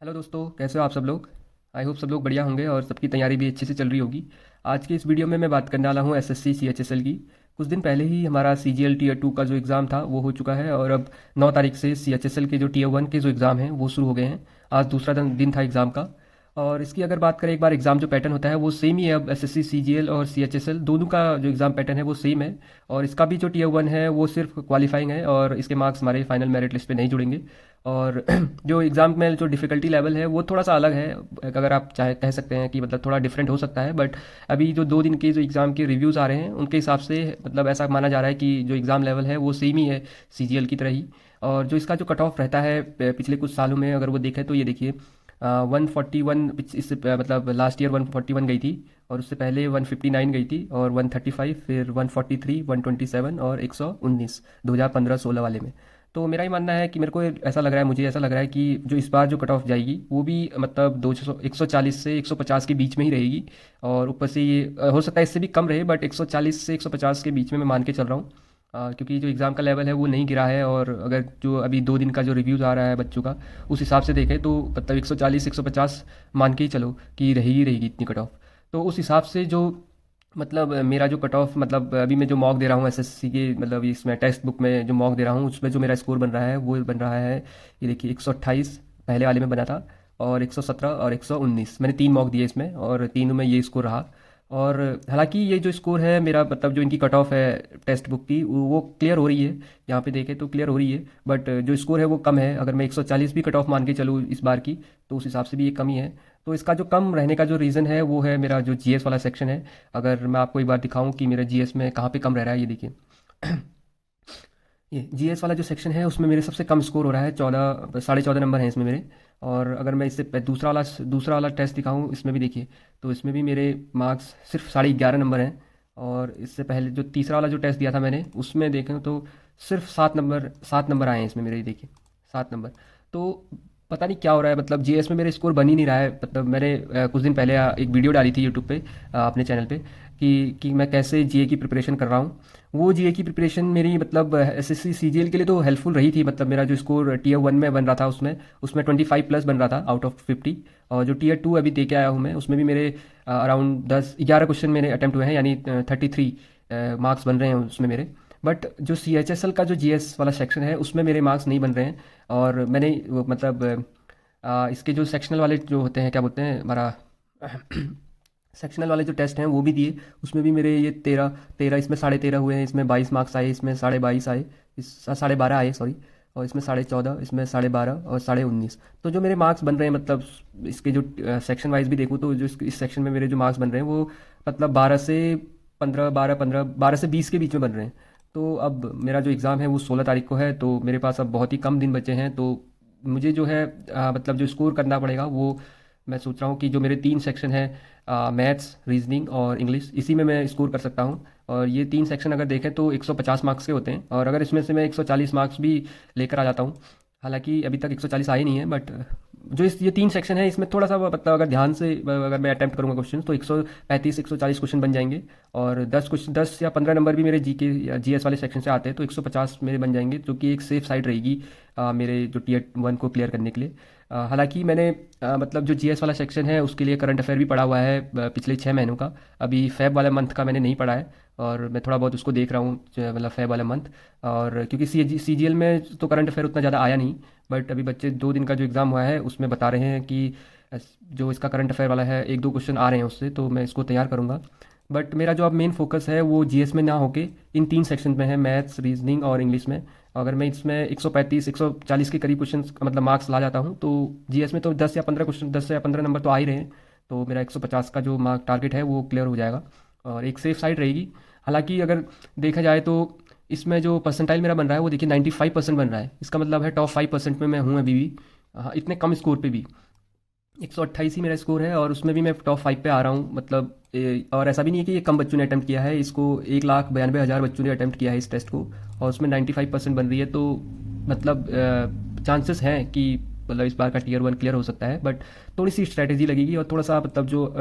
Hello दोस्तों, कैसे हो आप सब लोग। आई होप सब लोग बढ़िया होंगे और सबकी तैयारी भी अच्छे से चल रही होगी। आज के इस वीडियो में मैं बात करने वाला हूँ एसएससी सीएचएसएल की। कुछ दिन पहले ही हमारा सीजीएल टीयर 2 का जो एग्ज़ाम था वो हो चुका है और अब 9 तारीख से सीएचएसएल के जो टीयर 1 के जो एग्ज़ाम हैं वो शुरू हो गए हैं। आज दूसरा दिन था एग्ज़ाम का। और इसकी अगर बात करें, एक बार एग्ज़ाम जो पैटर्न होता है वो सेम ही है। अब एसएससी सीजीएल और सीएचएसएल दोनों का जो एग्ज़ाम पैटर्न है वो सेम है। और इसका भी जो टीयर 1 है वो सिर्फ क्वालिफाइंग है और इसके मार्क्स हमारे फाइनल मेरिट लिस्ट पे नहीं जुड़ेंगे। और जो एग्ज़ाम में जो डिफ़िकल्टी लेवल है वो थोड़ा सा अलग है। अगर आप चाहे कह सकते हैं कि मतलब थोड़ा डिफरेंट हो सकता है, बट अभी जो 2 दिन के जो एग्ज़ाम के रिव्यूज़ आ रहे हैं उनके हिसाब से मतलब ऐसा माना जा रहा है कि जो एग्ज़ाम लेवल है वो सेम ही है सीजीएल की तरह ही। और जो इसका जो कट ऑफ रहता है पिछले कुछ सालों में अगर वो देखें तो ये देखिए 141 इससे मतलब लास्ट ईयर 141 गई थी। और उससे पहले 159 गई थी और 135, फिर 143, 127 और 119 2015-16 वाले में। तो मेरा ही मानना है कि मेरे को ऐसा लग रहा है, मुझे ऐसा लग रहा है कि जो इस बार जो कट ऑफ जाएगी वो भी मतलब 200 140 से 150 के बीच में ही रहेगी। और ऊपर से ये हो सकता है इससे भी कम रहे, बट 140 से 150 के बीच में मैं मान के चल रहा हूँ। क्योंकि जो एग्ज़ाम का लेवल है वो नहीं गिरा है। और अगर जो अभी 2 दिन का जो रिव्यूज़ आ रहा है बच्चों का उस हिसाब से देखें तो मतलब 140 150 मान के ही चलो कि रही रहेगी इतनी कट ऑफ। तो उस हिसाब से जो मतलब मेरा जो कट ऑफ मतलब अभी मैं जो मॉक दे रहा हूँ एसएससी के मतलब इसमें टेक्स्ट बुक में जो मॉक दे रहा हूँ उसमें जो मेरा स्कोर बन रहा है वो बन रहा है, ये देखिए 128 पहले वाले में बना था और 117 और 119। मैंने 3 मॉक दिए इसमें और तीनों में ये स्कोर रहा। और हालांकि ये जो स्कोर है मेरा मतलब जो इनकी कट ऑफ है टेक्स्ट बुक की वो क्लियर हो रही है। यहाँ पे देखें तो क्लियर हो रही है, बट जो स्कोर है वो कम है। अगर मैं 140 भी कट ऑफ मान के चलूँ इस बार की तो उस हिसाब से भी ये कम ही है। तो इसका जो कम रहने का जो रीज़न है वो है मेरा जो जीएस वाला सेक्शन है। अगर मैं आपको एक बार दिखाऊं कि मेरा जीएस में कहाँ पे कम रह रहा है, ये देखिए ये जीएस वाला जो सेक्शन है उसमें मेरे सबसे कम स्कोर हो रहा है, 14 नंबर हैं इसमें मेरे। और अगर मैं इससे दूसरा वाला टेस्ट दिखाऊं इसमें भी देखिए तो इसमें भी मेरे मार्क्स सिर्फ 11.5 नंबर हैं। और इससे पहले जो तीसरा वाला जो टेस्ट दिया था मैंने उसमें देखें तो सिर्फ 7 नंबर आए हैं इसमें मेरे, ये देखिए 7 नंबर। तो पता नहीं क्या हो रहा है, मतलब जीएस में मेरे स्कोर बन ही नहीं रहा है। मतलब मैंने कुछ दिन पहले एक वीडियो डाली थी यूट्यूब पे अपने चैनल पे कि मैं कैसे जीए की प्रिपरेशन कर रहा हूँ। वो जीए की प्रिपरेशन मेरी मतलब एसएससी सीजीएल के लिए तो हेल्पफुल रही थी। मतलब मेरा जो स्कोर टीयर 1 में बन रहा था उसमें 25 प्लस बन रहा था आउट ऑफ 50। और जो टीयर 2 अभी दे के आया हूँ मैं उसमें भी मेरे अराउंड 10-11 क्वेश्चन मेरे अटैम्प्ट हुए हैं, यानी 33 मार्क्स बन रहे हैं उसमें मेरे। बट जो सीएचएसएल का जो जीएस वाला सेक्शन है उसमें मेरे मार्क्स नहीं बन रहे हैं। और मैंने मतलब इसके जो सेक्शनल वाले जो होते हैं क्या बोलते हैं हमारा सेक्शनल वाले जो टेस्ट हैं वो भी दिए। उसमें भी मेरे ये 13 इसमें 13.5 हुए हैं, इसमें 22 मार्क्स आए, इसमें 22.5 आए, इस 12.5 आए सॉरी। और इसमें 14.5, इसमें 12.5 और 19.5। तो जो मेरे मार्क्स बन रहे हैं मतलब इसके जो सेक्शन वाइज भी देखूँ तो जो इस सेक्शन में मेरे जो मार्क्स बन रहे हैं वो मतलब 12 से 15, 12 से 20 के बीच में बन रहे हैं। तो अब मेरा जो एग्ज़ाम है वो 16 तारीख को है, तो मेरे पास अब बहुत ही कम दिन बचे हैं। तो मुझे जो है मतलब जो स्कोर करना पड़ेगा वो मैं सोच रहा हूँ कि जो मेरे 3 सेक्शन हैं मैथ्स, रीजनिंग और इंग्लिश, इसी में मैं स्कोर कर सकता हूँ। और ये 3 सेक्शन अगर देखें तो 150 मार्क्स के होते हैं। और अगर इसमें से मैं 140 मार्क्स भी लेकर आ जाता हूँ, हालांकि अभी तक 140 आए नहीं है, बट जो ये 3 सेक्शन है इसमें थोड़ा सा मतलब अगर ध्यान से अगर मैं अटैम्प्ट करूँगा क्वेश्चन तो 135 140 क्वेश्चन बन जाएंगे। और 10 या 15 नंबर भी मेरे जीके या जीएस वाले सेक्शन से आते हैं तो 150 मेरे बन जाएंगे, जो कि एक सेफ साइड रहेगी मेरे जो टीयर 1 को क्लियर करने के लिए। हालांकि मैंने मतलब जो जीएस वाला सेक्शन है उसके लिए करंट अफेयर भी पढ़ा हुआ है पिछले 6 महीनों का। अभी फेब वाला मंथ का मैंने नहीं पढ़ा है और मैं थोड़ा बहुत उसको देख रहा हूँ मतलब फेब वाला मंथ। और क्योंकि सीजीएल में तो करंट अफेयर उतना ज़्यादा आया नहीं, बट अभी बच्चे 2 दिन का जो एग्ज़ाम हुआ है उसमें बता रहे हैं कि जो इसका करंट अफेयर वाला है 1-2 क्वेश्चन आ रहे हैं उससे, तो मैं इसको तैयार करूँगा। बट मेरा जो अब मेन फोकस है वो जीएस में ना होके इन 3 सेक्शन में है, मैथ्स, रीजनिंग और इंग्लिश में। अगर मैं इसमें 135 140 के करीब क्वेश्चन मतलब मार्क्स ला जाता हूँ तो जीएस में तो 10 या 15 नंबर तो आ ही रहे हैं। तो मेरा 150 का जो मार्क टारगेट है वो क्लियर हो जाएगा और एक सेफ साइड रहेगी। हालांकि अगर देखा जाए तो इसमें जो परसेंटाइल मेरा बन रहा है वो देखिए 95% बन रहा है। इसका मतलब है टॉप 5% में मैं हूँ अभी भी, इतने कम स्कोर पे भी। 128 ही मेरा स्कोर है और उसमें भी मैं टॉप 5 पे आ रहा हूँ। मतलब और ऐसा भी नहीं है कि ये कम बच्चों ने अटैम्प्ट किया है, इसको 1,92,000 बच्चों ने अटैम्प्ट किया है इस टेस्ट को और उसमें 95% बन रही है। तो मतलब चांसेस हैं कि मतलब इस बार का टीयर 1 क्लियर हो सकता है। बट थोड़ी सी स्ट्रैटेजी लगेगी और थोड़ा सा मतलब जो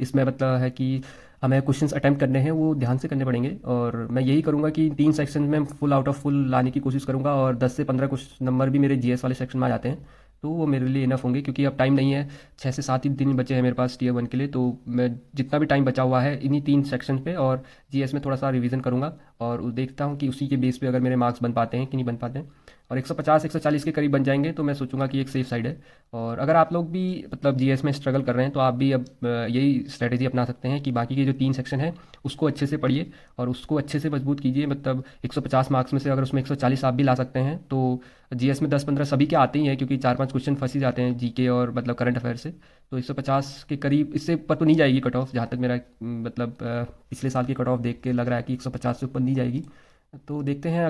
इसमें मतलब है कि हमें क्वेश्चंस अटैम्प्ट करने हैं वो ध्यान से करने पड़ेंगे। और मैं यही करूँगा कि 3 सेक्शन में फुल आउट ऑफ फुल लाने की कोशिश करूँगा और 10 से 15 कुछ नंबर भी मेरे जीएस वाले सेक्शन में आ जाते हैं तो वो मेरे लिए इनफ होंगे, क्योंकि अब टाइम नहीं है, 6 से 7 ही दिन बचे हैं मेरे पास टीयर 1 के लिए। तो मैं जितना भी टाइम बचा हुआ है इन्हीं 3 सेक्शन पे और जीएस में थोड़ा सा रिवीजन करूँगा, और देखता हूँ कि उसी के बेस पे अगर मेरे मार्क्स बन पाते हैं कि नहीं बन पाते हैं। और 150 140 के करीब बन जाएंगे तो मैं सोचूंगा कि एक सेफ साइड है। और अगर आप लोग भी मतलब जीएस में स्ट्रगल कर रहे हैं तो आप भी अब यही स्ट्रेटेजी अपना सकते हैं कि बाकी के जो 3 सेक्शन है उसको अच्छे से पढ़िए और उसको अच्छे से मजबूत कीजिए। मतलब 150 मार्क्स में से अगर उसमें 140 आप भी ला सकते हैं तो जीएस में 10-15 सभी के आते ही हैं, क्योंकि 4-5 क्वेश्चन फंस ही जाते हैं जीके और मतलब करंट अफेयर से। तो 150 के करीब, इससे ऊपर तो नहीं जाएगी कट ऑफ, जहाँ तक मेरा मतलब पिछले साल की कट ऑफ देख के लग रहा है कि 150 से ऊपर नहीं जाएगी। तो देखते हैं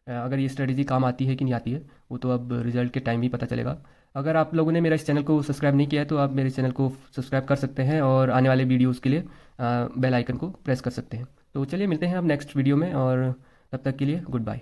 अगर ये स्ट्रेटेजी काम आती है कि नहीं आती है, वो तो अब रिजल्ट के टाइम ही पता चलेगा। अगर आप लोगों ने मेरा इस चैनल को सब्सक्राइब नहीं किया है तो आप मेरे चैनल को सब्सक्राइब कर सकते हैं और आने वाले वीडियोज़ के लिए बेल आइकन को प्रेस कर सकते हैं। तो चलिए मिलते हैं अब नेक्स्ट वीडियो में, और तब तक के लिए गुड बाय।